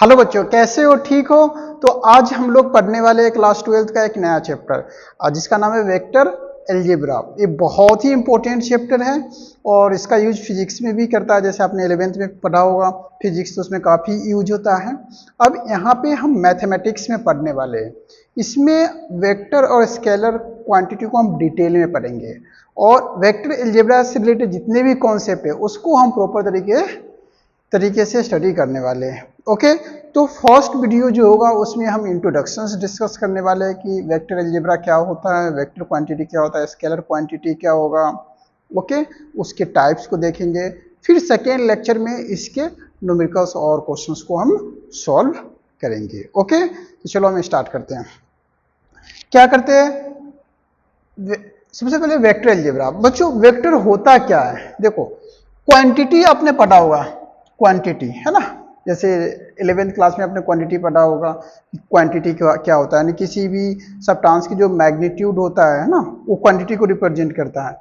Hello बच्चों, कैसे हो? ठीक हो? तो आज हम लोग पढ़ने वाले हैं क्लास 12th का एक नया चैप्टर जिसका नाम है वेक्टर अलजेब्रा। ये बहुत ही इंपॉर्टेंट चैप्टर है और इसका यूज फिजिक्स में भी करता है। जैसे आपने 11th में पढ़ा होगा फिजिक्स, तो उसमें काफ़ी यूज होता है। अब यहाँ पे हम मैथमेटिक्स में पढ़ने वाले हैं। इसमें वेक्टर और स्केलर क्वांटिटी को हम डिटेल में पढ़ेंगे और वेक्टर अलजेब्रा से रिलेटेड जितने भी कॉन्सेप्ट है उसको हम प्रॉपर तरीके से स्टडी करने वाले हैं। ओके, तो फर्स्ट वीडियो जो होगा उसमें हम इंट्रोडक्शंस डिस्कस करने वाले हैं कि वेक्टर अलजेब्रा क्या होता है, वेक्टर क्वांटिटी क्या होता है, स्केलर क्वांटिटी क्या होगा। ओके, उसके टाइप्स को देखेंगे। फिर सेकेंड लेक्चर में इसके न्यूमेरिकल्स और क्वेश्चंस को हम सॉल्व करेंगे। ओके, तो चलो हम स्टार्ट करते हैं। क्या करते हैं? सबसे पहले वेक्टर अलजेब्रा। बच्चों, वेक्टर होता क्या है? देखो, क्वांटिटी आपने पढ़ा होगा, क्वांटिटी है ना। जैसे 11th क्लास में आपने क्वांटिटी पढ़ा होगा। क्वांटिटी क्या होता है? यानी किसी भी सब्सटेंस की जो मैग्नीट्यूड होता है ना, वो क्वांटिटी को रिप्रेजेंट करता है।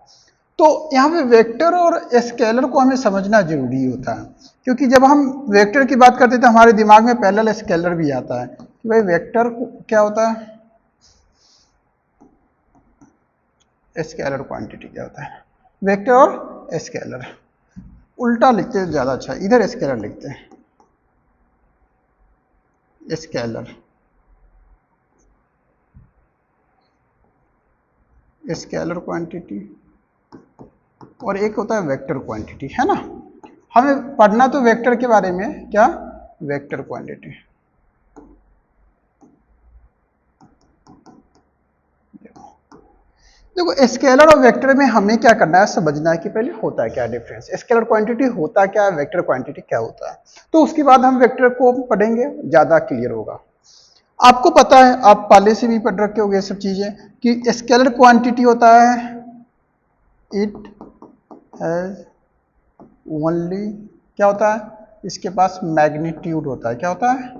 तो यहाँ पे वेक्टर और स्केलर को हमें समझना जरूरी होता है, क्योंकि जब हम वेक्टर की बात करते हैं तो हमारे दिमाग में पैरेलल स्केलर भी आता है कि भाई वेक्टर क्या होता है, स्केलर क्वांटिटी क्या होता है। वेक्टर और स्केलर उल्टा लिखते हैं ज़्यादा अच्छा, इधर स्केलर लिखते हैं, स्केलर स्केलर क्वांटिटी और एक होता है वेक्टर क्वांटिटी, है ना। हमें पढ़ना तो वेक्टर के बारे में, क्या? Vector quantity. देखो, स्केलर और वेक्टर में हमें क्या करना है, समझना है कि पहले होता है क्या डिफरेंस, स्केलर क्वांटिटी होता क्या है, वेक्टर क्वांटिटी क्या होता है। तो उसके बाद हम वेक्टर को पढ़ेंगे, ज़्यादा क्लियर होगा। आपको पता है, आप पहले से भी पढ़ रखे होंगे ये सब चीज़ें कि स्केलर क्वांटिटी होता है इट हैज ओनली, क्या होता है, इसके पास मैग्नीट्यूड होता है। क्या होता है?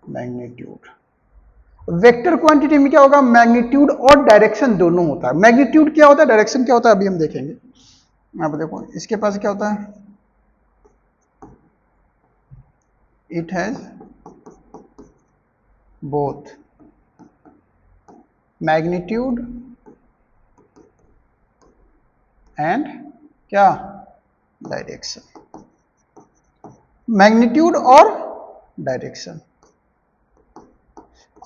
मैग्नीट्यूड। वेक्टर क्वांटिटी में क्या होगा, मैग्नीट्यूड और डायरेक्शन दोनों होता है। मैग्नीट्यूड क्या होता है, डायरेक्शन क्या होता है, अभी हम देखेंगे। यहाँ पर देखो, इसके पास क्या होता है, it has both magnitude and क्या, डायरेक्शन। मैग्नीट्यूड और डायरेक्शन।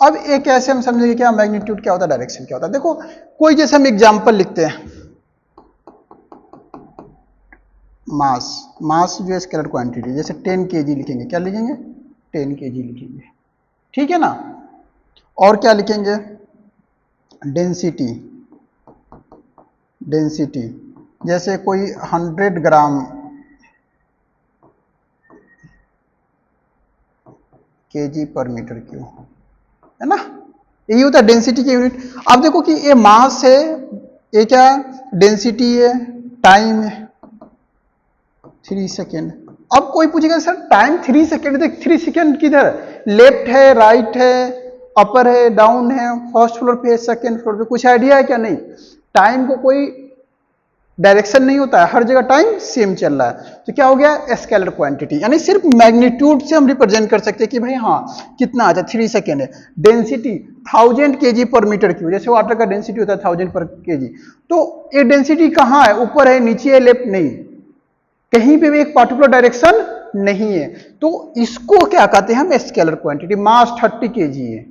अब एक ऐसे हम समझेंगे क्या मैग्नीट्यूड क्या होता है, डायरेक्शन क्या होता है। देखो, कोई जैसे हम एग्जांपल लिखते हैं, मास। मास जो है स्केलर क्वांटिटी, जैसे 10 kg लिखेंगे, क्या लिखेंगे, 10 kg लिखेंगे, ठीक है ना। और क्या लिखेंगे, डेंसिटी। डेंसिटी जैसे कोई 100 ग्राम kg पर मीटर क्यूब, है ना। यही होता है डेंसिटी की यूनिट। अब देखो कि ये मास है, ये क्या है, डेंसिटी है, टाइम है 3 सेकेंड। अब कोई पूछेगा सर टाइम 3 सेकेंड, देख 3 सेकेंड किधर, लेफ्ट है, राइट है, अपर है, डाउन है, फर्स्ट फ्लोर पे है, सेकेंड फ्लोर पे, कुछ आइडिया है क्या? नहीं। टाइम को कोई डायरेक्शन नहीं होता है, हर जगह टाइम सेम चल रहा है। तो क्या हो गया, स्केलर क्वांटिटी। यानी सिर्फ मैग्नीट्यूड से हम रिप्रेजेंट कर सकते हैं कि भाई हाँ कितना आ जाए, 3 सेकेंड है। डेंसिटी 1000 kg पर मीटर क्यूब, जैसे वाटर का डेंसिटी होता है 1000 पर kg। तो ये डेंसिटी कहाँ है, ऊपर है, नीचे है, लेफ्ट नहीं, कहीं पे भी एक पर्टिकुलर डायरेक्शन नहीं है। तो इसको क्या कहते हैं हम, स्केलर क्वांटिटी। मास 30 kg है,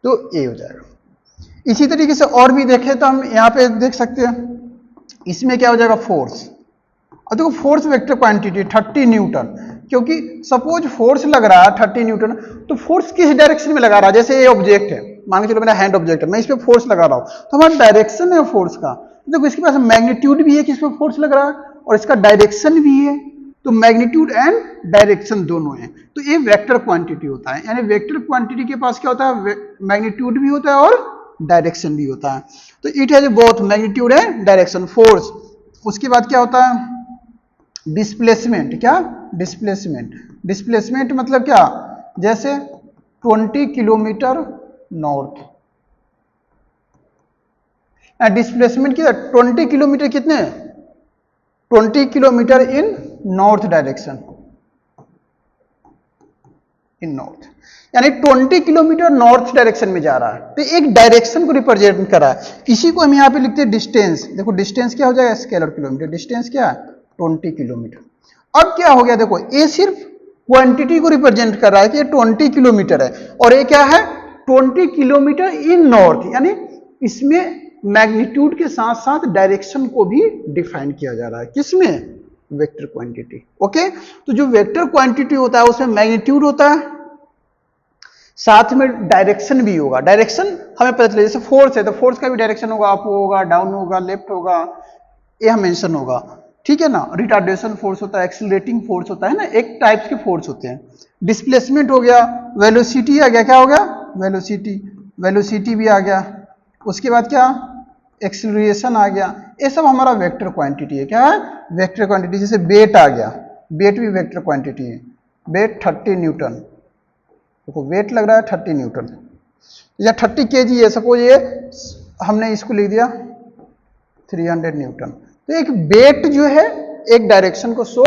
तो ये हो जाएगा। इसी तरीके से और भी देखें तो हम यहाँ पे देख सकते हैं, इसमें क्या हो जाएगा, फोर्स। और देखो, फोर्स वेक्टर क्वांटिटी 30 न्यूटन, क्योंकि सपोज फोर्स लग रहा है 30 न्यूटन, तो फोर्स किस डायरेक्शन में लगा रहा है। जैसे ये ऑब्जेक्ट है, मान के चलो मेरा हैंड ऑब्जेक्ट है, मैं इस पर फोर्स लगा रहा हूं, तो हमारा डायरेक्शन है फोर्स का। तो देखो, इसके पास मैग्नीट्यूड भी है कि इस पर फोर्स लग रहा है, और इसका डायरेक्शन भी है। तो मैग्नीट्यूड एंड डायरेक्शन दोनों है, तो ये वेक्टर क्वांटिटी होता है। यानी वेक्टर क्वांटिटी के पास क्या होता है, मैग्नीट्यूड भी होता है और डायरेक्शन भी होता है। तो it has both magnitude and direction, force. उसके बाद क्या होता है, डिस्प्लेसमेंट। क्या, डिस्प्लेसमेंट। डिस्प्लेसमेंट मतलब क्या, जैसे 20 किलोमीटर नॉर्थ, डिस्प्लेसमेंट कितना, 20 किलोमीटर, कितने, 20 किलोमीटर इन नॉर्थ डायरेक्शन। इन नॉर्थ, यानी 20 किलोमीटर नॉर्थ डायरेक्शन में जा रहा है, तो एक डायरेक्शन को रिप्रेजेंट कर रहा है। इसी को हम यहाँ पे लिखते हैं डिस्टेंस। देखो डिस्टेंस क्या हो जाएगा, स्केलर किलोमीटर, डिस्टेंस क्या है 20 किलोमीटर। अब क्या हो गया, देखो ये सिर्फ क्वांटिटी को रिप्रेजेंट कर रहा है कि ये 20 किलोमीटर है, और ये क्या है 20 किलोमीटर इन नॉर्थ, यानी इसमें मैग्नीट्यूड के साथ साथ डायरेक्शन को भी डिफाइन किया जा रहा है। किसमें, वेक्टर क्वांटिटी। ओके, तो जो वेक्टर क्वांटिटी होता है उसमें मैग्नीट्यूड होता है, साथ में डायरेक्शन भी होगा। डायरेक्शन हमें पता चले, जैसे फोर्स है तो फोर्स का भी डायरेक्शन होगा, अप होगा, डाउन होगा, लेफ्ट होगा, यह मेंशन होगा, ठीक है ना। रिटार्डेशन फोर्स होता है, एक्सीलरेटिंग फोर्स होता है ना, एक टाइप्स के फोर्स होते हैं। डिस्प्लेसमेंट हो गया, वेलोसिटी आ गया, क्या हो गया वेलोसिटी, वेलोसिटी भी आ गया। उसके बाद क्या, एक्सीलरेशन आ गया। ये सब हमारा वेक्टर क्वांटिटी है। क्या है, वेक्टर क्वांटिटी। जैसे वेट आ गया, वेट भी वेक्टर क्वांटिटी है। वेट 30 न्यूटन, देखो वेट लग रहा है 30 न्यूटन या 30 केजी है, सपोज ये हमने इसको लिख दिया 300 न्यूटन। तो एक वेट जो है एक डायरेक्शन को शो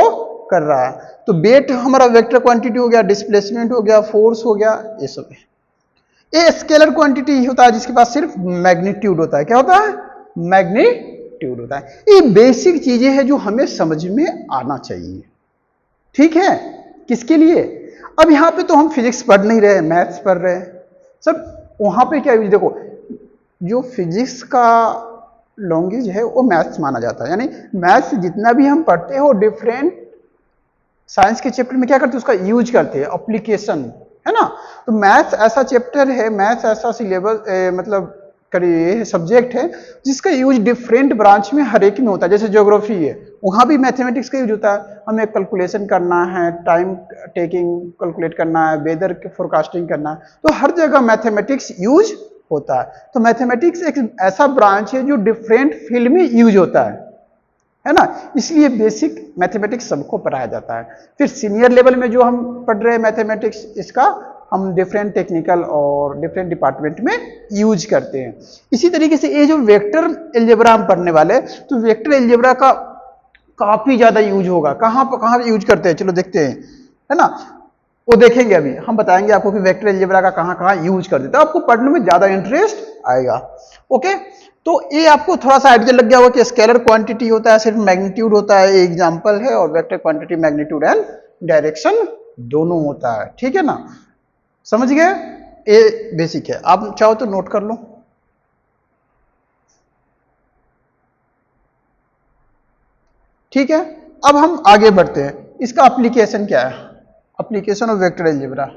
कर रहा है, तो वेट हमारा वेक्टर क्वांटिटी हो गया, डिस्प्लेसमेंट हो गया, फोर्स हो गया, ये सब है। ये स्केलर क्वांटिटी होता है जिसके पास सिर्फ मैग्नीट्यूड होता है। क्या होता है, मैग्नीट्यूड होता है। ये बेसिक चीजें हैं जो हमें समझ में आना चाहिए, ठीक है। किसके लिए, अब यहां पे तो हम फिजिक्स पढ़ नहीं रहे, मैथ्स पढ़ रहे हैं सब। वहां पे क्या, देखो जो फिजिक्स का लैंग्वेज है वो मैथ्स माना जाता है, यानी मैथ्स जितना भी हम पढ़ते हैं वो डिफरेंट साइंस के चैप्टर में क्या करते हैं, उसका यूज करते हैं, एप्लीकेशन, है ना। तो मैथ्स ऐसा चैप्टर है, मैथ्स ऐसा सिलेबस मतलब करिए सब्जेक्ट है जिसका यूज डिफरेंट ब्रांच में हर एक में होता है। जैसे ज्योग्राफी है, वहां भी मैथमेटिक्स का यूज होता है, हमें कैलकुलेशन करना है, टाइम टेकिंग कैलकुलेट करना है, वेदर की फोरकास्टिंग करना है, तो हर जगह मैथमेटिक्स यूज होता है। तो मैथमेटिक्स एक ऐसा ब्रांच है जो डिफरेंट फील्ड में यूज होता है ना, इसलिए बेसिक मैथमेटिक्स सबको पढ़ाया जाता है। फिर सीनियर लेवल में जो हम पढ़ रहे हैं मैथमेटिक्स, इसका हम डिफरेंट टेक्निकल और डिफरेंट डिपार्टमेंट में यूज करते हैं। इसी तरीके से ये जो वेक्टर एल्जेब्रा हम पढ़ने वाले, तो वेक्टर एल्जेब्रा का काफी ज्यादा यूज होगा। कहां यूज करते हैं, चलो देखते हैं, है ना। वो देखेंगे, अभी हम बताएंगे आपको कि वेक्टर एल्जेब्रा का कहां यूज कर देते हैं, आपको पढ़ने में ज्यादा इंटरेस्ट आएगा। ओके, तो ये आपको थोड़ा सा आइडिया लग गया होगा कि स्केलर क्वांटिटी होता है, सिर्फ मैग्नीट्यूड होता है, एग्जांपल है, और vector quantity magnitude and direction दोनों होता है, ठीक है ना। समझ गए, ये बेसिक है। आप चाहो तो नोट कर लो। ठीक है, अब हम आगे बढ़ते हैं। इसका एप्लीकेशन क्या है, एप्लीकेशन ऑफ वेक्टर एल्जेब्रा।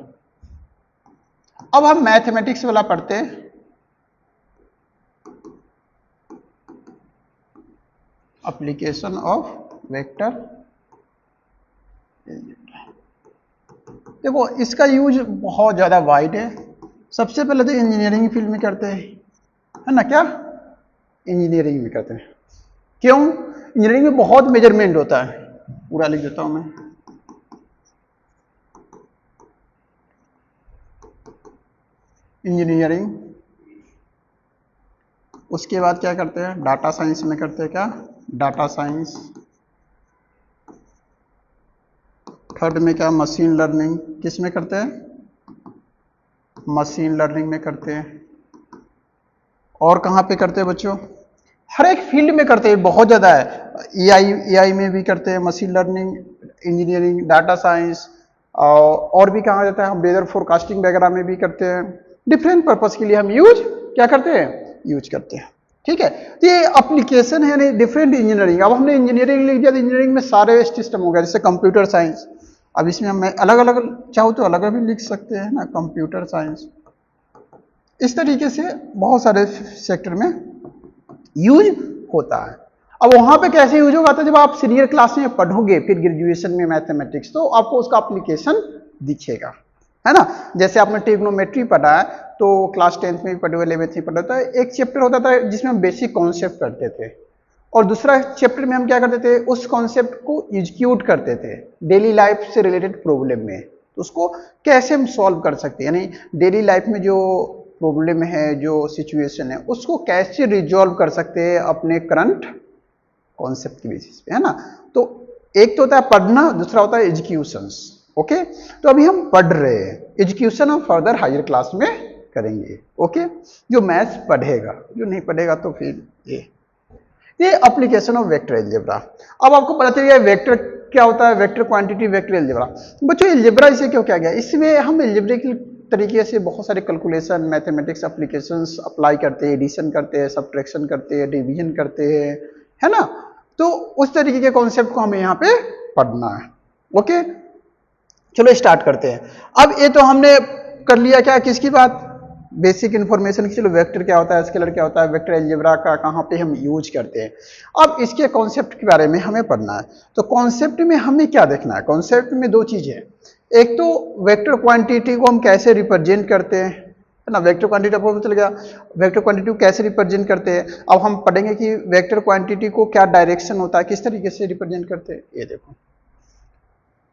अब हम मैथमेटिक्स वाला पढ़ते हैं। एप्लीकेशन ऑफ वेक्टर एल्जेब्रा, देखो इसका यूज बहुत ज्यादा वाइड है। सबसे पहले तो इंजीनियरिंग फील्ड में करते हैं, है ना। क्या, इंजीनियरिंग में करते हैं। क्यों, इंजीनियरिंग में बहुत मेजरमेंट होता है। पूरा लिख देता हूं मैं, इंजीनियरिंग। उसके बाद क्या करते हैं, डाटा साइंस में करते हैं। क्या, डाटा साइंस। थर्ड में क्या, मशीन लर्निंग। किस में करते हैं, मशीन लर्निंग में करते हैं। और कहाँ पे करते हैं बच्चों, हर एक फील्ड में करते हैं, बहुत ज़्यादा है। एआई में भी करते हैं, machine learning, engineering, data science, और भी कहा जाता है, हम वेदर फोरकास्टिंग वगैरह में भी करते हैं। डिफरेंट पर्पस के लिए हम यूज क्या करते हैं, यूज करते हैं, ठीक है। तो ये एप्लीकेशन है नहीं, डिफरेंट इंजीनियरिंग। अब हमने इंजीनियरिंग लिख दिया तो इंजीनियरिंग में सारे सिस्टम हो गया, जैसे कंप्यूटर साइंस। अब इसमें हम अलग अलग चाहो तो अलग अलग भी लिख सकते हैं ना, कंप्यूटर साइंस। इस तरीके से बहुत सारे सेक्टर में यूज होता है। अब वहां पे कैसे यूज होगा, तो जब आप सीनियर क्लास में पढ़ोगे फिर ग्रेजुएशन में मैथमेटिक्स, तो आपको उसका एप्लीकेशन दिखेगा, है ना। जैसे आपने ट्रिग्नोमेट्री पढ़ा है तो क्लास 10th में भी पढ़े हुए, 11th में पढ़ा था। एक चैप्टर होता था जिसमें हम बेसिक कॉन्सेप्ट करते थे, और दूसरा चैप्टर में हम क्या करते थे, उस कॉन्सेप्ट को एग्जीक्यूट करते थे डेली लाइफ से रिलेटेड प्रॉब्लम में। तो उसको कैसे हम सॉल्व कर सकते हैं, यानी डेली लाइफ में जो प्रॉब्लम है, जो सिचुएशन है, उसको कैसे रिजॉल्व कर सकते हैं अपने करंट कॉन्सेप्ट की बेसिस पे, है ना। तो एक तो होता है पढ़ना, दूसरा होता है एग्जीक्यूशंस। ओके, तो अभी हम पढ़ रहे हैं, एजुकेशन हम फर्दर हायर क्लास में करेंगे। ओके, जो मैथ्स पढ़ेगा, जो नहीं पढ़ेगा तो फिर ये एप्लीकेशन ऑफ वेक्टर एलजेब्रा। अब आपको पता चल गया वेक्टर क्या होता है, वेक्टर क्वांटिटी, वेक्टर एलजेब्रा। बच्चों एलजेब्रा इसे क्यों क्या गया, इसमें हम एलजेब्रिक तरीके से बहुत सारे कैलकुलेशन, मैथमेटिक्स एप्लीकेशंस अप्लाई करते हैं, एडिशन करते हैं, सब्ट्रैक्शन करते हैं, डिवीजन करते हैं, है ना। तो उस तरीके के कॉन्सेप्ट को हमें यहाँ पे पढ़ना है। ओके, चलो स्टार्ट करते हैं। अब ये तो हमने कर लिया क्या, किसकी बात, बेसिक इन्फॉर्मेशन की। चलो वेक्टर क्या होता है, स्केलर क्या होता है, वेक्टर अलजेब्रा का कहाँ पे हम यूज करते हैं। अब इसके कॉन्सेप्ट के बारे में हमें पढ़ना है। तो कॉन्सेप्ट में हमें क्या देखना है, कॉन्सेप्ट में दो चीजें हैं। एक तो वेक्टर क्वांटिटी को हम कैसे रिप्रेजेंट करते हैं, है ना, वेक्टर क्वांटिटी आपको पता चल गया, वेक्टर क्वांटिटी को कैसे रिप्रेजेंट करते हैं। अब हम पढ़ेंगे कि वेक्टर क्वांटिटी को क्या डायरेक्शन होता है, किस तरीके से रिप्रेजेंट करते हैं। ये देखो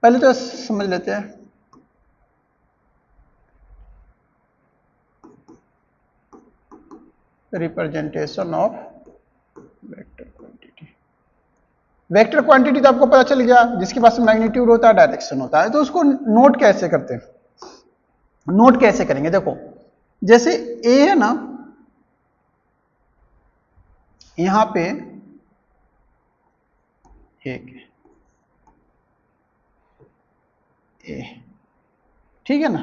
पहले तो समझ लेते हैं। Representation of vector quantity. Vector quantity तो आपको पता चल गया, जिसके पास मैग्नीट्यूड होता है, डायरेक्शन होता है। तो उसको नोट कैसे करते हैं, नोट कैसे करेंगे, देखो जैसे ए है ना, यहां पे एक ए, ठीक है ना,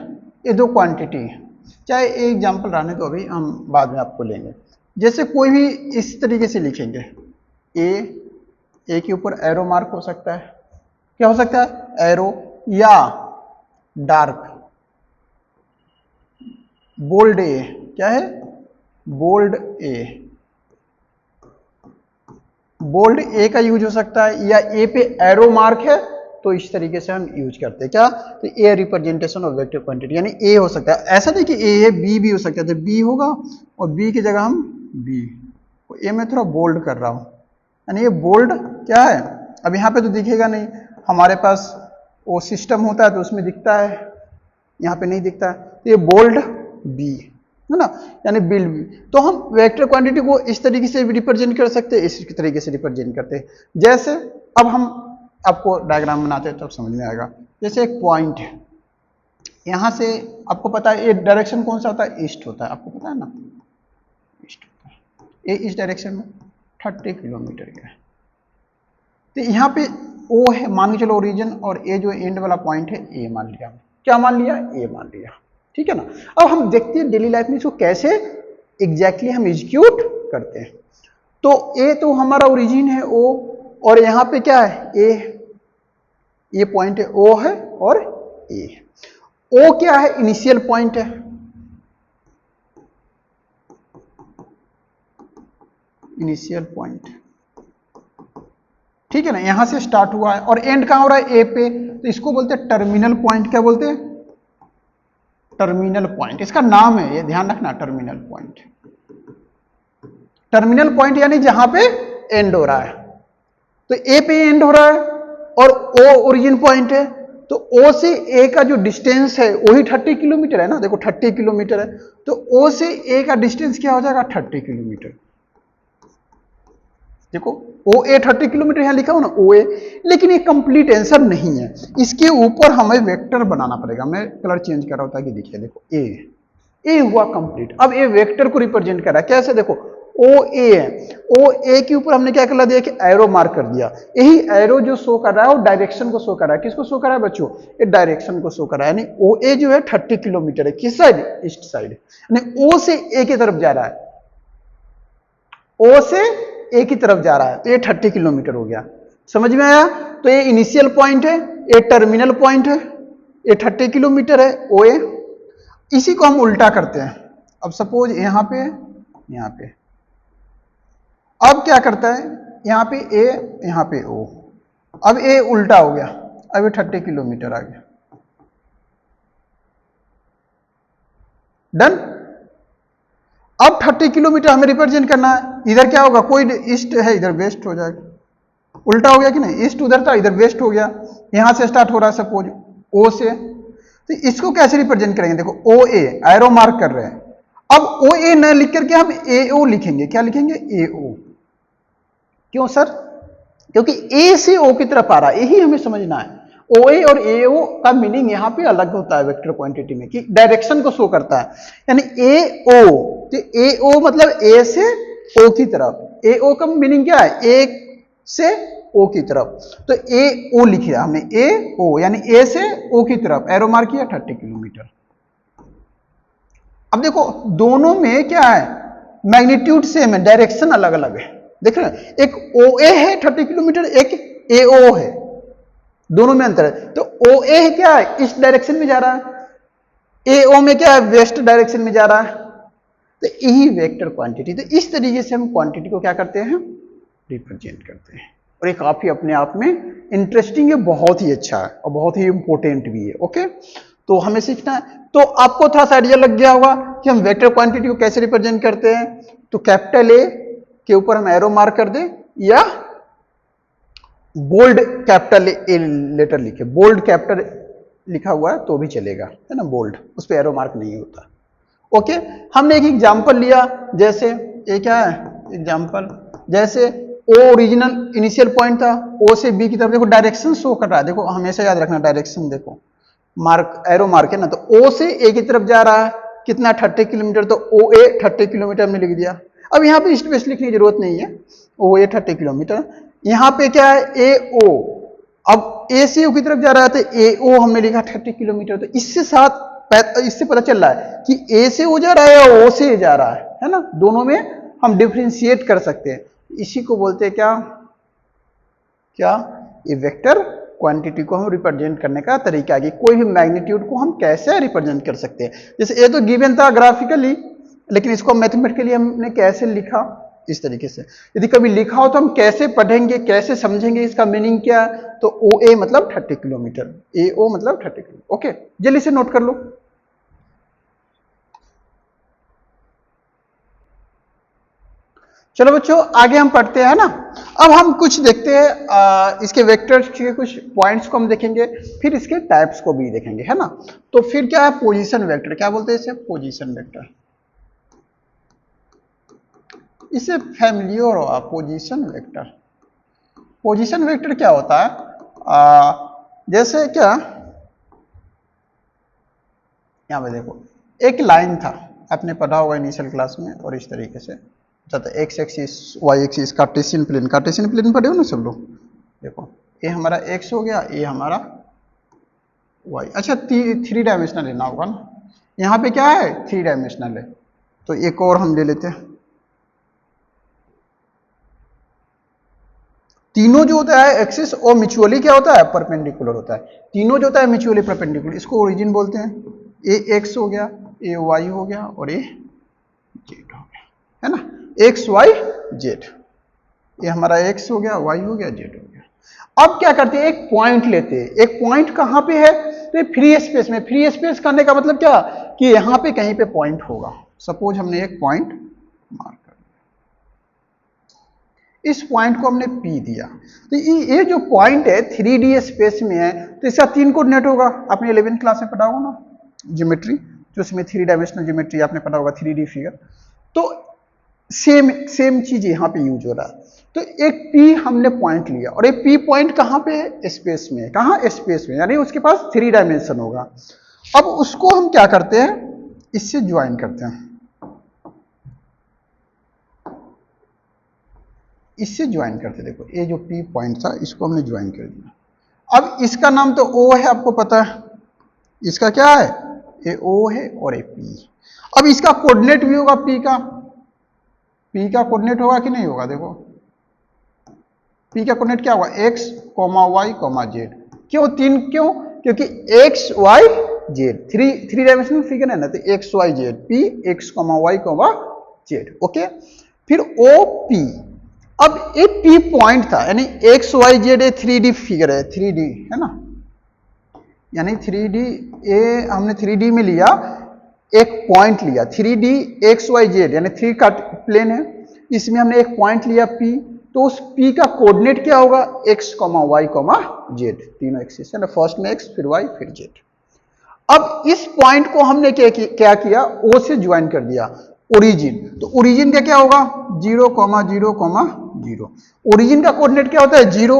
ये दो क्वांटिटी है। चाहे एक एग्जांपल रहने तो अभी हम बाद में आपको लेंगे। जैसे कोई भी इस तरीके से लिखेंगे, ए के ऊपर एरो मार्क हो सकता है, क्या हो सकता है, एरो, या डार्क बोल्ड ए, क्या है, बोल्ड ए, बोल्ड ए का यूज हो सकता है, या ए पे एरो मार्क है तो इस तरीके से हम यूज करते हैं क्या, तो a representation of vector quantity, यानी ए हो सकता है। ऐसा नहीं कि ए है, बी भी हो सकता है, तो बी होगा और बी की जगह हम बी, ए में थोड़ा बोल्ड कर रहा हूं, यानी ये बोल्ड क्या है। अब यहाँ पे तो दिखेगा नहीं, हमारे पास वो सिस्टम होता है तो उसमें दिखता है, यहाँ पे नहीं दिखता है, तो ये बोल्ड बी है ना, यानी बिल्ड बी। तो हम वेक्टर क्वांटिटी को इस तरीके से रिप्रेजेंट कर सकते हैं, इस तरीके से रिप्रेजेंट करते हैं। जैसे अब हम आपको डायग्राम बनाते हैं तब समझ में आएगा। जैसे एक पॉइंट है, यहां से आपको पता है ये डायरेक्शन कौन सा होता है, ईस्ट होता है, आपको पता है ना, ईस्ट होता है। ये इस डायरेक्शन में 30 किलोमीटर का है। तो यहाँ पे ओ है, मान के चलो ओरिजिन, और ए जो एंड वाला पॉइंट है ए मान लिया, क्या मान लिया, ए मान लिया, ठीक है ना। अब हम देखते हैं डेली लाइफ में इसको कैसे एग्जैक्टली हम एग्जीक्यूट करते हैं। तो ए तो हमारा ओरिजिन है ओ, और यहां पे क्या है, ए, ये पॉइंट है ओ है, और ए, ओ क्या है, इनिशियल पॉइंट है, इनिशियल पॉइंट, ठीक है ना, यहां से स्टार्ट हुआ है और एंड कहां हो रहा है, ए पे, तो इसको बोलते हैं टर्मिनल पॉइंट। क्या बोलते हैं, टर्मिनल पॉइंट, इसका नाम है, ये ध्यान रखना, टर्मिनल पॉइंट। टर्मिनल पॉइंट यानी जहां पे एंड हो रहा है, तो ए पे एंड हो रहा है और ओ ओरिजिन पॉइंट है, तो ओ से ए का जो डिस्टेंस है वही 30 किलोमीटर है ना, देखो 30 किलोमीटर है, तो ओ से ए का डिस्टेंस क्या हो जाएगा, 30 किलोमीटर। देखो ओ ए 30 किलोमीटर यहां लिखा हो ना, ओ ए, लेकिन ये कंप्लीट आंसर नहीं है, इसके ऊपर हमें वेक्टर बनाना पड़ेगा। मैं कलर चेंज कर रहा होता कि देखिए, देखो ए हुआ कंप्लीट। अब ए वेक्टर को रिप्रेजेंट कर रहा है कैसे, देखो ओ ए है, ओ ए के ऊपर हमने क्या कर दिया कि एरो मार्क कर दिया, यही एरो जो शो कर रहा है वो डायरेक्शन को शो कर रहा है। किसको शो कर रहा है बच्चों, ये डायरेक्शन को शो कर रहा है, यानी ओ ए जो है 30 किलोमीटर है, किस साइड, ईस्ट साइड, यानी ओ से ए की तरफ जा रहा है, ओ से ए की तरफ जा रहा है, तो ये 30 किलोमीटर हो गया। समझ में आया, तो ये इनिशियल पॉइंट है, ये टर्मिनल पॉइंट है, ये 30 किलोमीटर है ओ ए। इसी को हम उल्टा करते हैं, अब सपोज यहां पे, यहां पे, अब क्या करता है, यहां पे ए, यहां पे ओ, अब ए उल्टा हो गया, अब ये 30 किलोमीटर आ गया, डन। अब 30 किलोमीटर हमें रिप्रेजेंट करना है, इधर क्या होगा, कोई ईस्ट है इधर वेस्ट हो जाएगा, उल्टा हो गया कि नहीं, ईस्ट उधर था इधर वेस्ट हो गया, यहां से स्टार्ट हो रहा है सपोज ओ से, तो इसको कैसे रिप्रेजेंट करेंगे, देखो ओ ए एरो मार्क कर रहे हैं, अब ओ ए न लिख करके हम ए ओ लिखेंगे, क्या लिखेंगे, ए ओ। क्यों सर, क्योंकि ए से ओ की तरफ आ रहा है, यही हमें समझना है। ओ ए और ए ओ का मीनिंग यहाँ पे अलग होता है वेक्टर क्वांटिटी में, कि डायरेक्शन को शो करता है। यानी ए ओ, तो ए ओ मतलब ए से ओ की तरफ। ए ओ का मीनिंग क्या है? ए से ओ की तरफ। तो ए ओ लिखा हमने, ए ओ यानी ए से ओ की तरफ एरो मार्क किया 30 किलोमीटर। अब देखो दोनों में क्या है, मैग्नीट्यूड सेम है, डायरेक्शन अलग अलग है। देख रहे हैं, एक ओ ए है 30 किलोमीटर, एक ए ओ है, दोनों में अंतर है। तो ओ ए क्या है, ईस्ट डायरेक्शन में जा रहा है, ए ओ में क्या है, वेस्ट डायरेक्शन में जा रहा है। तो यही वेक्टर क्वांटिटी। तो इस तरीके से हम क्वांटिटी को क्या करते हैं, रिप्रेजेंट करते हैं। और ये काफी अपने आप में इंटरेस्टिंग है, बहुत ही अच्छा है और बहुत ही इंपॉर्टेंट भी है। ओके, तो हमें सीखना है। तो आपको थोड़ा सा आइडिया लग गया होगा कि हम वेक्टर क्वांटिटी को कैसे रिप्रेजेंट करते हैं। तो कैपिटल ए के ऊपर हम एरो मार्क कर दें, या बोल्ड कैपिटल ए लेटर लिखे, बोल्ड कैपिटल लिखा हुआ है तो भी चलेगा, है ना, बोल्ड, उस पर एरो मार्क नहीं होता। ओके, हमने एक एग्जांपल लिया, जैसे ये क्या है एग्जांपल, जैसे ओ ओरिजिनल इनिशियल पॉइंट था, ओ से बी की तरफ देखो डायरेक्शन शो कर रहा है। देखो हमेशा याद रखना डायरेक्शन, देखो मार्क एरो मार्क है ना, तो ओ से ए की तरफ जा रहा है, कितना 30 किलोमीटर, तो ओ ए 30 किलोमीटर में लिख दिया। अब यहाँ पे स्पेस लिखने की जरूरत नहीं है, ओ ए 30 किलोमीटर। यहाँ पे क्या है ए ओ, अब ए से ओ की तरफ जा रहा है तो ए ओ हमने लिखा 30 किलोमीटर। तो इससे पता चल रहा है कि ए से ओ जा रहा है या ओ से जा रहा है ना, दोनों में हम डिफ्रेंशिएट कर सकते हैं। इसी को बोलते हैं क्या, क्या ये वेक्टर क्वांटिटी को हम रिप्रेजेंट करने का तरीका है कि कोई भी मैग्नीट्यूड को हम कैसे रिप्रेजेंट कर सकते हैं। जैसे ये तो गिवन था ग्राफिकली, लेकिन इसको मैथमेटिकली हमने कैसे लिखा, इस तरीके से। यदि कभी लिखा हो तो हम कैसे पढ़ेंगे, कैसे समझेंगे, इसका मीनिंग क्या है। तो ओ ए मतलब 30 किलोमीटर, ए ओ मतलब 30 किलोमीटर। ओके, जल्दी से नोट कर लो। चलो बच्चों आगे हम पढ़ते हैं ना। अब हम कुछ देखते हैं इसके वेक्टर्स के कुछ पॉइंट्स को हम देखेंगे, फिर इसके टाइप्स को भी देखेंगे, है ना। तो फिर क्या है पोजीशन वेक्टर, क्या बोलते हैं इसे, पोजीशन वेक्टर। इसे फैमिलियर हो आप, पोजीशन वेक्टर। पोजीशन वेक्टर क्या होता है, जैसे क्या, यहां पे देखो एक लाइन था, आपने पढ़ा होगा इनिशियल क्लास में, और इस तरीके से X axis Y axis, Cartesian plane, Cartesian plane पढ़े हो ना सब लोग। देखो ये हमारा एक्स हो गया, ये हमारा वाई। अच्छा 3 डायमेंशनल लेना होगा ना, यहाँ पे क्या है 3 डायमेंशनल है। तो एक और हम ले लेते हैं, तीनों जो होता है एक्सिस और म्यूचुअली क्या होता है, परपेंडिकुलर होता है। तीनों जो होता है म्यूचुअली परपेंडिकुलर, इसको ओरिजिन बोलते हैं। ए एक्स हो गया, ए वाई हो गया, और ए जेड हो गया, है ना, एक्स वाई जेड। ये हमारा एक्स हो गया, वाई हो गया, जेड हो गया। अब क्या करते हैं, एक पॉइंट लेते हैं। एक पॉइंट कहां पे है, तो ये फ्री स्पेस में। फ्री स्पेस करने का मतलब क्या, कि यहां पे कहीं पे पॉइंट होगा। सपोज हमने एक पॉइंट मार्क कर दिया, इस पॉइंट को हमने P दिया। तो ये जो पॉइंट है 3D स्पेस में है, तो इसका 3 कोऑर्डिनेट होगा। आपने 11th क्लास में पढ़ा होगा ना ज्योमेट्री, जो उसमें 3 डायमेंशनल ज्योमेट्री आपने पढ़ा होगा, 3D फिगर। तो सेम चीज यहाँ पे यूज हो रहा है। तो एक P हमने पॉइंट लिया, और एक P पॉइंट कहाँ पे है, स्पेस में। कहाँ, स्पेस में, यानी उसके पास 3 डायमेंशन होगा। अब उसको हम क्या करते हैं, इससे ज्वाइन करते हैं, इससे ज्वाइन करते। देखो ये जो P पॉइंट था, इसको हमने ज्वाइन कर दिया। अब इसका नाम तो O है, आपको पता है। इसका क्या है, ये O है और ये P। अब इसका कोऑर्डिनेट भी होगा P का, P का कोऑर्डिनेट होगा कि नहीं होगा। देखो P का कोऑर्डिनेट क्या होगा, x, y, z। क्यों 3, क्यों, क्योंकि x, y, z 3 dimensional figure है ना, तो x, y, z, P x, y, z। Okay, फिर OP। अब एक P पॉइंट था, यानी x, y, z 3D figure है, 3D है ना, यानी 3D, ये हमने 3D में लिया, एक पॉइंट लिया 3D x, y, z, यानी 3 का प्लेन है, इसमें हमने एक पॉइंट लिया P। तो उस P का कोऑर्डिनेट क्या होगा, x, y, z, तीनों एक्सिस है ना, फर्स्ट में x, फिर y, फिर z। अब इस पॉइंट को हमने क्या किया, O से ज्वाइन कर दिया, ओरिजिन। तो ओरिजिन का क्या होगा, 0, 0, 0। ओरिजिन का कोऑर्डिनेट क्या होता है, 0।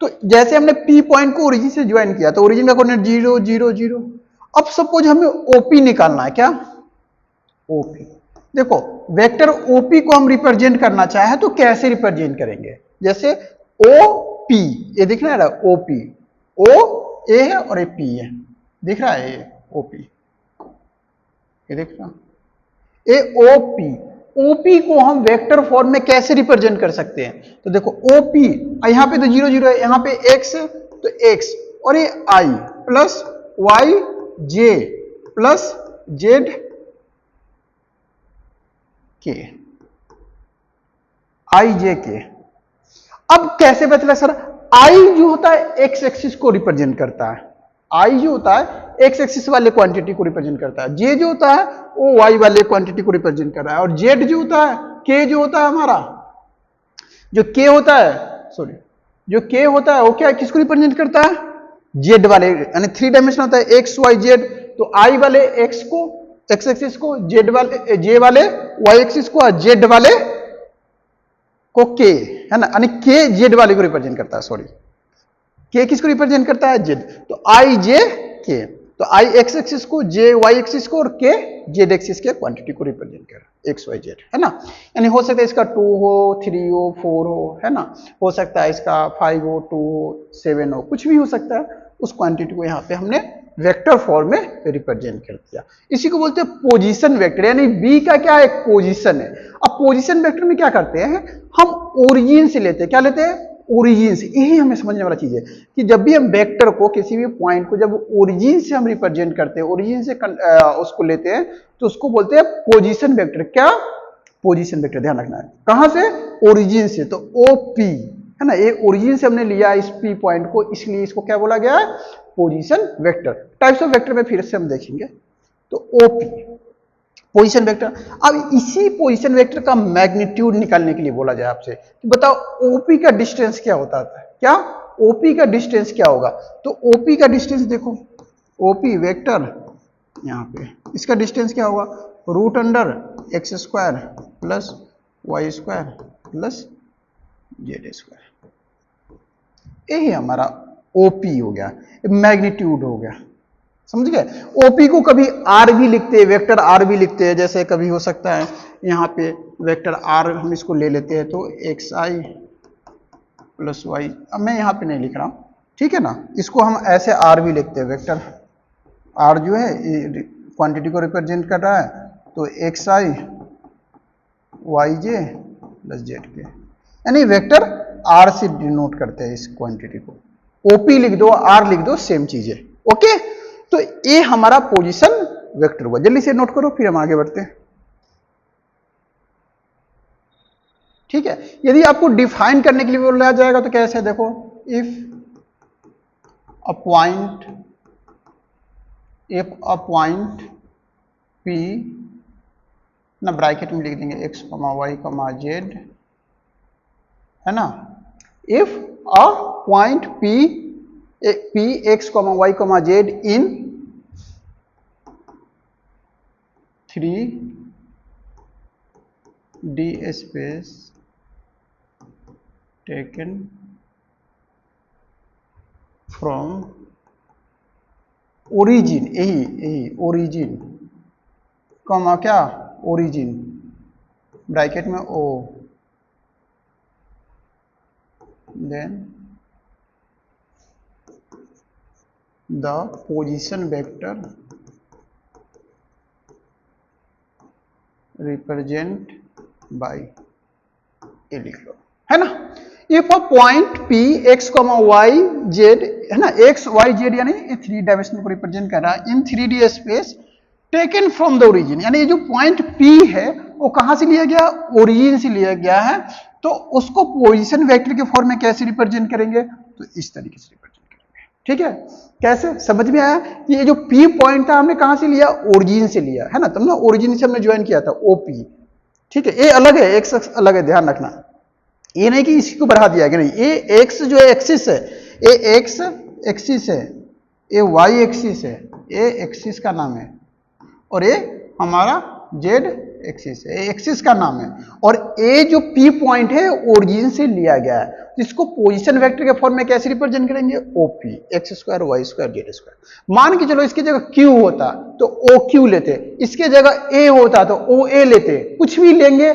तो जैसे हमने P पॉइंट को ओरिजिन से ज्वाइन किया तो ओरिजिन का कोऑर्डिनेट 0 0 0। अब सपोज हमें OP निकालना है, क्या OP। देखो वेक्टर OP को हम रिप्रेजेंट करना चाहे तो कैसे रिप्रेजेंट करेंगे, जैसे OP, ये दिख रहा है OP, O A है और ये P है, दिख रहा है ये OP, ये देख रहा ये OP। OP को हम वेक्टर फॉर्म में कैसे रिप्रेजेंट कर सकते हैं, तो देखो OP यहाँ पे तो 0 0 है, यहाँ पे X है तो X और ये I plus Y J plus Z K, I J K। अब कैसे पता चला सर, I जो होता है X एक्सिस को रिप्रेजेंट करता है, I जो होता है X एक्सिस वाले क्वांटिटी को रिप्रेजेंट करता है, J जो होता है वो Y वाले क्वांटिटी को रिप्रेजेंट कर रहा है, और Z जो होता है, K जो होता है हमारा, जो K होता है, सॉरी जो K होता है वो क्या किसको रिप्रेजेंट करता है, Z वाले, यानी 3 डायमेंशन होता है X Y Z, तो I वाले X को X एक्सिस को, J वाले Y एक्सिस को, Z वाले को K, है ना, यानी K Z वाले को रिप्रेजेंट करता है, सॉरी K किसको रिप्रेजेंट करता है, Z, तो I J K, तो I X एक्सिस को, J Y एक्सिस को और K Z एक्सिस के क्वांटिटी को रिप्रेजेंट कर X Y Z, है ना। यानी हो सकता है इसका 2 हो, 3 हो, 4 हो, है ना, हो सकता है इसका 5 हो, 2 हो, 7 हो, कुछ भी हो सकता है, उस क्वांटिटी को यहाँ पे हमने वेक्टर फॉर्म में रिप्रेजेंट कर दिया। इसी को बोलते हैं पोजीशन वेक्टर, यानी बी का क्या एक पोजीशन है। अब पोजीशन वेक्टर में क्या करते हैं, हम ओरिजिन से लेते हैं, क्या लेते हैं, ओरिजिन से। यही हमें समझने वाला चीज है कि जब भी हम वेक्टर को, किसी भी पॉइंट को जब ओरिजिन से हम रिप्रेजेंट करते हैं, ओरिजिन से उसको लेते हैं, तो उसको बोलते हैं पोजीशन वेक्टर। क्या पोजीशन वेक्टर, ध्यान रखना है, कहां से, ओरिजिन से, तो ओपी, है ना, ये ओरिजिन से हमने लिया इस पी पॉइंट को, इसलिए इसको क्या बोला गया है, position vector. Types of vector में फिर से हम देखेंगे। तो ओपी पोजीशन वेक्टर। अब इसी पोजीशन वेक्टर का मैग्नीट्यूड निकालने के लिए बोला जाए आपसे, तो बताओ ओपी का डिस्टेंस क्या होता है, क्या ओपी का डिस्टेंस क्या होगा, तो ओपी का डिस्टेंस देखो, ओपी वेक्टर यहाँ पे इसका डिस्टेंस क्या होगा, root under X square plus Y square plus Z square, यही हमारा ओपी हो गया, मैग्नीट्यूड हो गया, समझ गए। ओपी को कभी आर भी लिखते हैं, वेक्टर आर भी लिखते हैं, जैसे कभी हो सकता है यहाँ पे वेक्टर आर हम इसको ले लेते हैं, तो एक्स आई प्लस वाई, अब मैं यहाँ पे नहीं लिख रहा हूँ, ठीक है ना, इसको हम ऐसे आर भी लिखते हैं, वेक्टर आर जो है क्वांटिटी को रिप्रेजेंट कर रहा है, तो एक्स आई वाई जे प्लस जेड के, यानी वेक्टर आर से डिनोट करते हैं इस क्वांटिटी को। ओपी लिख दो, आर लिख दो, सेम चीज है, ओके। तो ये हमारा पोजीशन वेक्टर हुआ, जल्दी से नोट करो फिर हम आगे बढ़ते हैं, ठीक है। यदि आपको डिफाइन करने के लिए बोला जाएगा तो कैसे, देखो, इफ अ पॉइंट P ना, ब्रैकेट में लिख देंगे x, y, z, है ना, if a point P x, y, z in 3D space taken from origin, यही origin, कॉमा क्या, origin ब्रैकेट में O, then the position vector represent by, ये लिख लो, है ना। If a point P x, y, z, है ना, x y z यानी 3 डायमेंशन को रिप्रेजेंट कर रहा है इन 3D space taken from the origin, यानी ये जो पॉइंट P है वो कहां से लिया गया, ओरिजिन से लिया गया है, तो उसको पोजीशन वेक्टर के फॉर्म में कैसे रिप्रेजेंट करेंगे, तो इस तरीके से रिप्रेजेंट करेंगे, ठीक है। कैसे, समझ में आया कि ये जो P पॉइंट था हमने कहां से लिया, ओरिजिन से लिया, है ना, तब ना ओरिजिन से हमने ज्वाइन किया था OP, ठीक है। ये अलग है, एक्स अलग है, ध्यान रखना, ये नहीं कि इसी को बढ़ा दिया गया, नहीं, ये एक्स जो है एक्सिस है, ये एक्स एक्सिस है, ये वाई एक्सिस है, ये एक्सिस का नाम है, और ये हमारा जेड एक्सिस है, एक्सिस का नाम है। और ए जो पी पॉइंट है ओरिजिन से लिया गया है, जिसको पोजीशन वेक्टर के फॉर्म में कैसे रिप्रेजेंट करेंगे, OP, X square Y square Z square. मान के चलो इसकी जगह क्यू होता तो ओ क्यू लेते, इसके जगह ए होता तो ओ ए लेते, कुछ भी लेंगे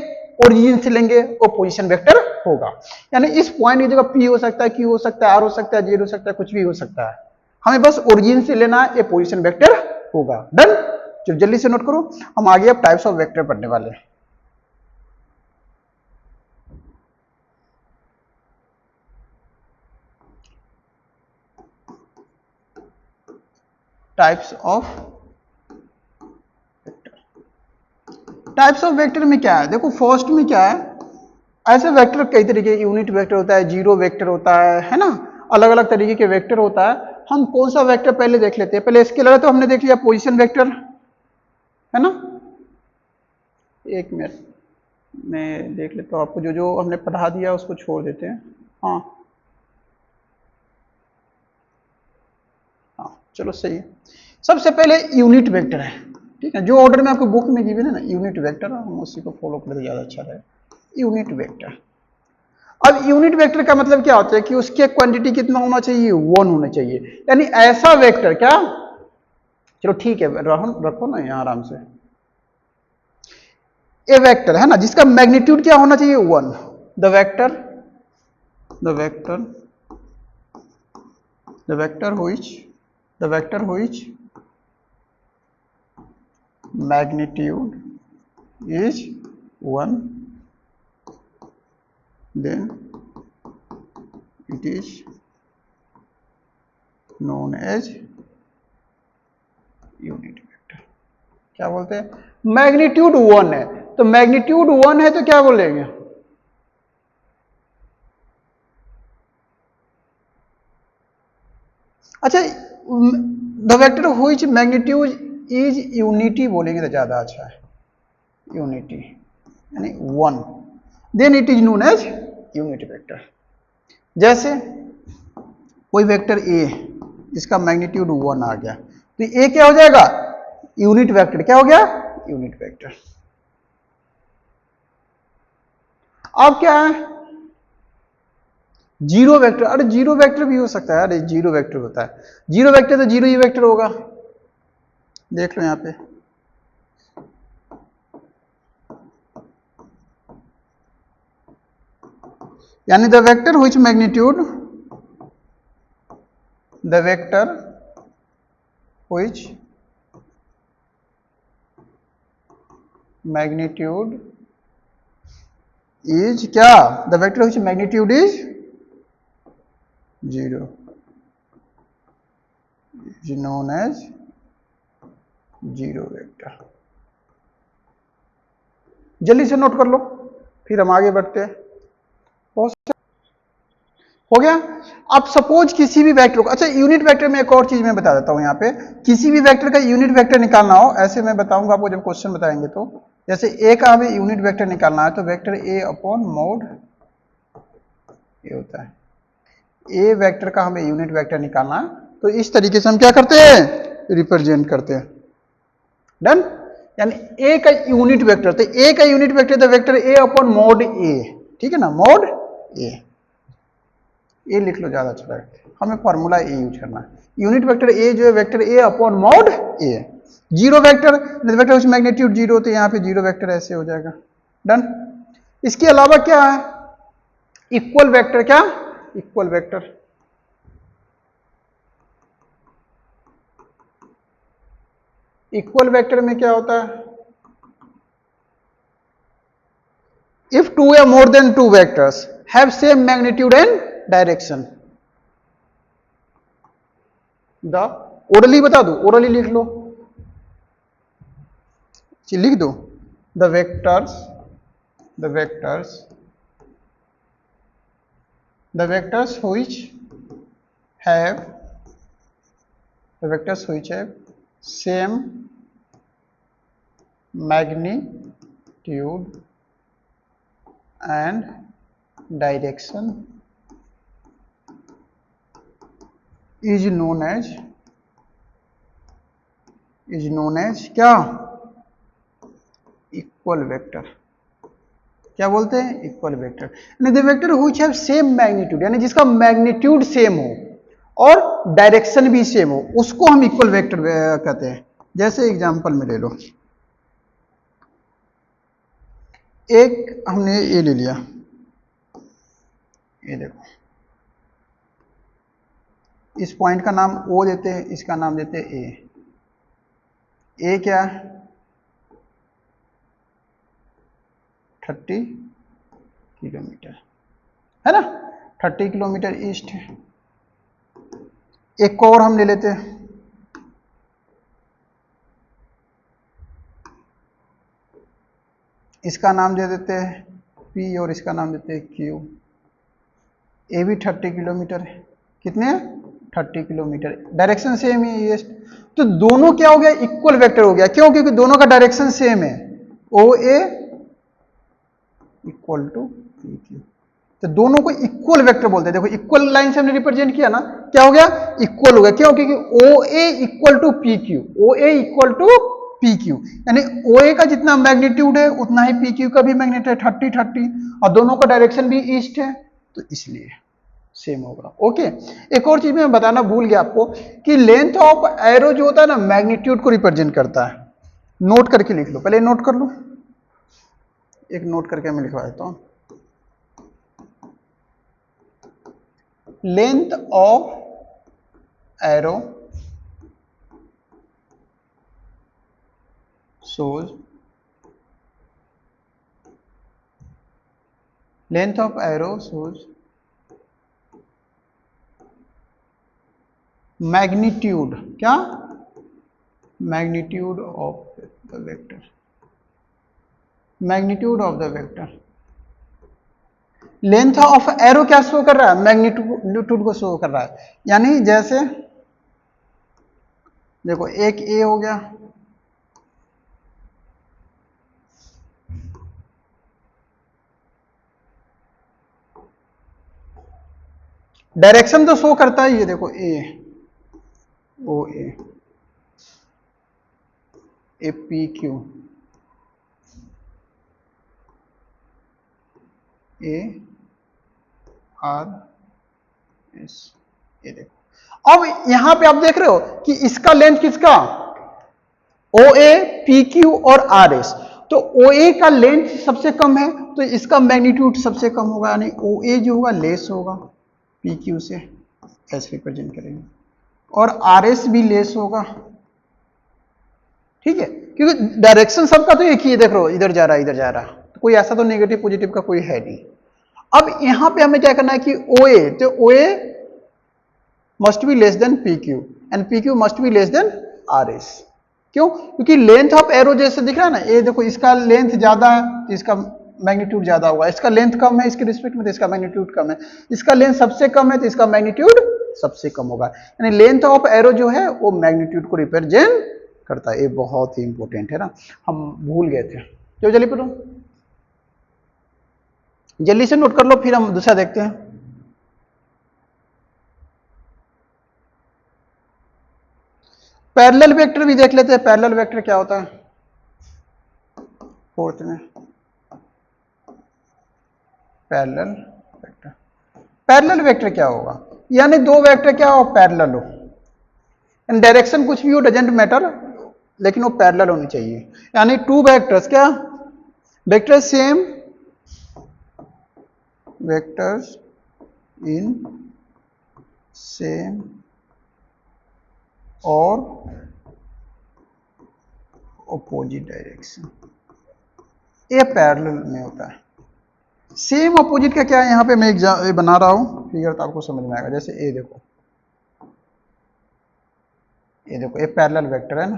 ओरिजिन से लेंगे वो पोजीशन वेक्टर होगा। यानी इस पॉइंट की जगह पी हो सकता है, क्यू हो सकता है, आर हो सकता है, जेड हो सकता है, कुछ भी हो सकता है, हमें बस ओरिजिन से लेना है, ये पोजीशन वेक्टर होगा। डन। चलो जल्दी से नोट करो, हम आगे अब टाइप्स ऑफ वेक्टर पढ़ने वाले हैं। Types of vector. Types of vector में क्या है, देखो फर्स्ट में क्या है, ऐसे वेक्टर कई तरीके, यूनिट वेक्टर होता है, जीरो वेक्टर होता है ना, अलग अलग तरीके के वेक्टर होता है। हम कौन सा वेक्टर पहले देख लेते हैं, पहले स्केलर तो हमने देख लिया, पोजीशन वेक्टर है ना। एक मिनट मैं देख लेता हूँ, आपको जो जो हमने पढ़ा दिया उसको छोड़ देते हैं। हाँ हाँ चलो सही है। सबसे पहले यूनिट वेक्टर है, ठीक है, जो ऑर्डर में आपको बुक में गिवन है ना, यूनिट वेक्टर, हम उसी को फॉलो करते ज़्यादा अच्छा रहे। यूनिट वेक्टर, अब यूनिट वेक्टर का मतलब क्या होता है कि उसके क्वांटिटी कितना होना चाहिए, 1 होना चाहिए। यानी ऐसा वेक्टर, क्या, चलो ठीक है रखो ना यहाँ आराम से, ए वेक्टर है ना जिसका मैग्नीट्यूड क्या होना चाहिए, 1। The vector which magnitude is 1, then it is known as unit vector. क्या बोलते हैं, मैग्नीट्यूड 1 है, तो मैग्नीट्यूड 1 है तो क्या बोलेंगे, अच्छा the vector which magnitude is unity बोलेंगे तो ज्यादा अच्छा है, यूनिटी यानी 1, then it is known as unit vector. जैसे कोई वेक्टर ए, इसका मैग्नीट्यूड 1 आ गया, तो ए क्या हो जाएगा, यूनिट वेक्टर, क्या हो गया, यूनिट वेक्टर। अब क्या है, जीरो वेक्टर, अरे जीरो वेक्टर भी हो सकता है, अरे जीरो वेक्टर होता है, जीरो वेक्टर तो जीरो ही वेक्टर होगा, देख लो यहां पे, यानी the vector which magnitude is क्या, the vector which magnitude is 0 is known as zero vector. जल्दी से नोट कर लो, फिर हम आगे बढ़ते हैं। हो गया। अब सपोज किसी भी वेक्टर को, अच्छा यूनिट वेक्टर में एक और चीज मैं बता देता हूं यहाँ पे, किसी भी वेक्टर का यूनिट वेक्टर निकालना हो, ऐसे मैं बताऊंगा आपको जब क्वेश्चन बताएंगे तो, जैसे ए का हमें यूनिट वेक्टर निकालना है तो वेक्टर ए अपॉन मोड ए होता है, ए वेक्टर का हमें यूनिट वेक्टर निकालना है तो इस तरीके से हम क्या करते हैं, रिप्रेजेंट करते हैं। डन। यानी ए का यूनिट वेक्टर, तो ए का यूनिट वेक्टर तो वेक्टर ए अपॉन मोड ए, ठीक है ना, मोड ए लिख लो ज्यादा अच्छा लगेगा, हमें फॉर्मूला ए यूज करना है। यूनिट वेक्टर ए जो है vector A upon mode A. Zero vector, vector उस मैग्नीट्यूड 0, तो यहाँ पे जीरो वेक्टर ऐसे हो जाएगा। डन। इसके अलावा क्या है, इक्वल वेक्टर, क्या, इक्वल वेक्टर, इक्वल वेक्टर में क्या होता है, if two or more than two vectors have same magnitude and direction, the orally बता दो, orally लिख लो, लिख दो, the vectors which have same magnitude and direction is known as क्या, इक्वल वेक्टर, क्या बोलते हैं, इक्वल वेक्टर, यानी the vector which have same magnitude, यानी जिसका मैग्नीट्यूड सेम हो और डायरेक्शन भी सेम हो, उसको हम इक्वल वेक्टर कहते हैं। जैसे एग्जांपल में ले लो, एक हमने ये ले लिया, ये देखो, इस पॉइंट का नाम O देते हैं, इसका नाम देते हैं ए क्या है, 30 किलोमीटर है ना, 30 किलोमीटर ईस्ट है। एक को और हम ले लेते हैं, इसका नाम दे देते हैं P और इसका नाम देते हैं Q। ए भी 30 किलोमीटर है, कितने 30 किलोमीटर, डायरेक्शन सेम ही है, तो दोनों क्या हो गया, इक्वल वेक्टर हो गया, क्यों, क्योंकि दोनों का डायरेक्शन सेम है, ओ A equal to P Q, तो दोनों को इक्वल वेक्टर बोलते हैं। देखो इक्वल लाइन से हमने रिप्रेजेंट किया ना, क्या हो गया, इक्वल हो गया, क्यों, क्योंकि O A equal to P Q, O A equal to P Q, यानी ओ ए का जितना मैग्नीट्यूड है उतना ही पी क्यू का भी मैग्नीट्यूड है, 30 और दोनों का डायरेक्शन भी ईस्ट है, तो इसलिए सेम होगा। ओके, एक और चीज मैं बताना भूल गया आपको कि लेंथ ऑफ एरो जो होता है ना, मैग्नीट्यूड को रिप्रेजेंट करता है। नोट करके लिख लो, पहले नोट कर लो, एक नोट करके मैं लिखवा देता हूं, length of arrow shows, length of arrow shows magnitude, क्या, magnitude of the vector, magnitude of the vector, length of arrow क्या शो कर रहा है, मैग्नीट्यूड को शो कर रहा है, यानी जैसे देखो एक ए हो गया, डायरेक्शन तो शो करता है, ये देखो A O A P Q, A R S, ये देखो। अब यहां पे आप देख रहे हो कि इसका लेंथ किसका, ओ ए पी क्यू और आर एस, तो ओ ए का लेंथ सबसे कम है, तो इसका मैग्नीट्यूड सबसे कम होगा, यानी ओ ए जो होगा लेस होगा पी क्यू से, ऐसे रिप्रेजेंट करेंगे, और आर एस भी लेस होगा, ठीक है, क्योंकि डायरेक्शन सबका तो एक ही है, देख रहे हो इधर जा रहा है इधर जा रहा है, तो कोई ऐसा तो नेगेटिव पॉजिटिव का कोई है नहीं। अब यहां पे हमें क्या करना है कि ओ ए, तो O A must be less than P Q and P Q must be less than R S, क्यों, क्योंकि लेंथ ऑफ एरो जैसे दिख रहा है ना, ये देखो इसका लेंथ ज्यादा है तो इसका मैग्नीट्यूड ज्यादा होगा, इसका लेंथ कम है इसके रिस्पेक्ट में तो इसका मैग्नीट्यूड कम है, इसका लेंथ सबसे कम है तो इसका मैग्नीट्यूड सबसे कम होगा, यानी लेंथ ऑफ एरो जो है वो मैग्नीट्यूड को रिप्रेजेंट करता है। ये बहुत ही इंपॉर्टेंट है ना, हम भूल गए थे, चलो जल्दी पढ़ो, जल्दी से नोट कर लो, फिर हम दूसरा देखते हैं। पैरेलल वेक्टर भी देख लेते हैं, पैरेलल वेक्टर क्या होता है, फोर्थ में पैरेलल वेक्टर, पैरेलल वेक्टर क्या होगा, यानी दो वेक्टर क्या हो, पैरेलल हो, डायरेक्शन कुछ भी हो डजेंट मैटर, लेकिन वो पैरेलल होनी चाहिए, यानी टू वेक्टर्स क्या, vector same, vectors in same और ऑपोजिट डायरेक्शन, ये पैरेलल में होता है। सेम ऑपोजिट का क्या है, यहां पे मैं एक बना रहा हूं फिगर, तो आपको समझ में आएगा, जैसे ये देखो, ये पैरेलल वेक्टर है ना,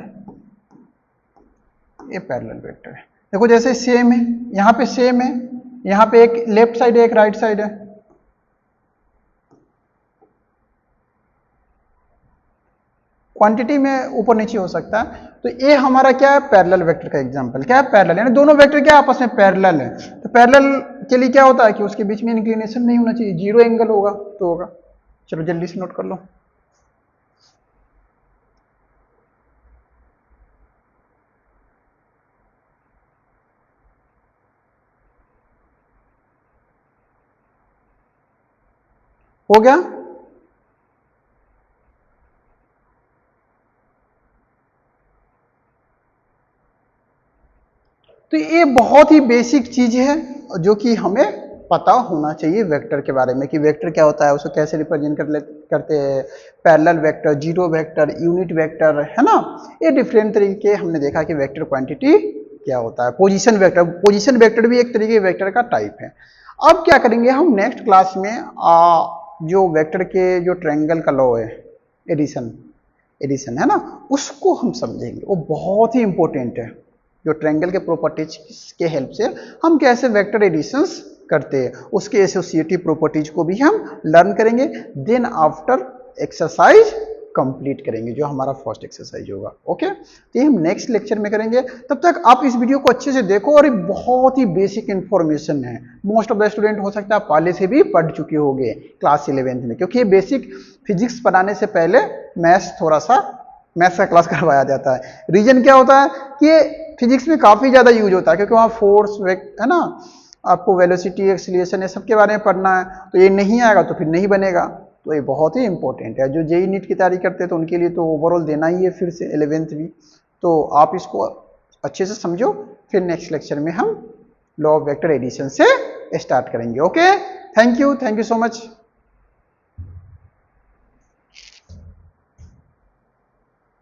ये पैरेलल वेक्टर है, देखो जैसे सेम है, यहां पे सेम है, यहां पे एक लेफ्ट साइड है एक राइट साइड है, क्वांटिटी में ऊपर नीचे हो सकता है, तो ये हमारा क्या है, पैरेलल वेक्टर का एग्जांपल, क्या है, पैरेलल, यानी दोनों वेक्टर क्या आपस में पैरेलल है, तो पैरेलल के लिए क्या होता है कि उसके बीच में इंक्लिनेशन नहीं होना चाहिए, जीरो एंगल होगा तो होगा। चलो जल्दी से नोट कर लो, हो गया? तो ये बहुत ही बेसिक चीज है जो कि हमें पता होना चाहिए वेक्टर के बारे में, कि वेक्टर क्या होता है, उसको कैसे रिप्रेजेंट करते हैं, parallel vector, zero vector, unit vector, है ना। ये डिफरेंट तरीके हमने देखा कि वेक्टर क्वांटिटी क्या होता है। पोजीशन वेक्टर भी एक तरीके वेक्टर का टाइप है। अब क्या करेंगे हम नेक्स्ट क्लास में, जो वेक्टर के जो ट्रायंगल का लॉ है, एडिशन एडिशन है ना, उसको हम समझेंगे। वो बहुत ही इंपॉर्टेंट है, जो ट्रायंगल के प्रॉपर्टीज के हेल्प से हम कैसे वेक्टर एडिशंस करते हैं, उसके एसोसिएटिव प्रॉपर्टीज को भी हम लर्न करेंगे। देन आफ्टर एक्सरसाइज कंप्लीट करेंगे, जो हमारा फर्स्ट एक्सरसाइज होगा। ओके, तो ये हम नेक्स्ट लेक्चर में करेंगे। तब तक आप इस वीडियो को अच्छे से देखो, और ये बहुत ही बेसिक इंफॉर्मेशन है। मोस्ट ऑफ द स्टूडेंट हो सकता है पहले से भी पढ़ चुके होंगे क्लास 11th में, क्योंकि ये बेसिक फिजिक्स पढ़ाने से पहले मैथ्स का क्लास करवाया जाता है। रीजन क्या होता है कि फिजिक्स में काफ़ी ज़्यादा यूज होता है, क्योंकि वहाँ फोर्स है ना, आपको वेलोसिटी, एक्सीलरेशन, ये सब के बारे में पढ़ना है। तो ये नहीं आएगा तो फिर नहीं बनेगा। तो ये बहुत ही इंपॉर्टेंट है। जो जेईई नीट की तैयारी करते हैं तो उनके लिए तो ओवरऑल देना ही है, फिर से 11th भी। तो आप इसको अच्छे से समझो। फिर नेक्स्ट लेक्चर में हम लॉ ऑफ वेक्टर एडिशन से स्टार्ट करेंगे। Okay, thank you so much.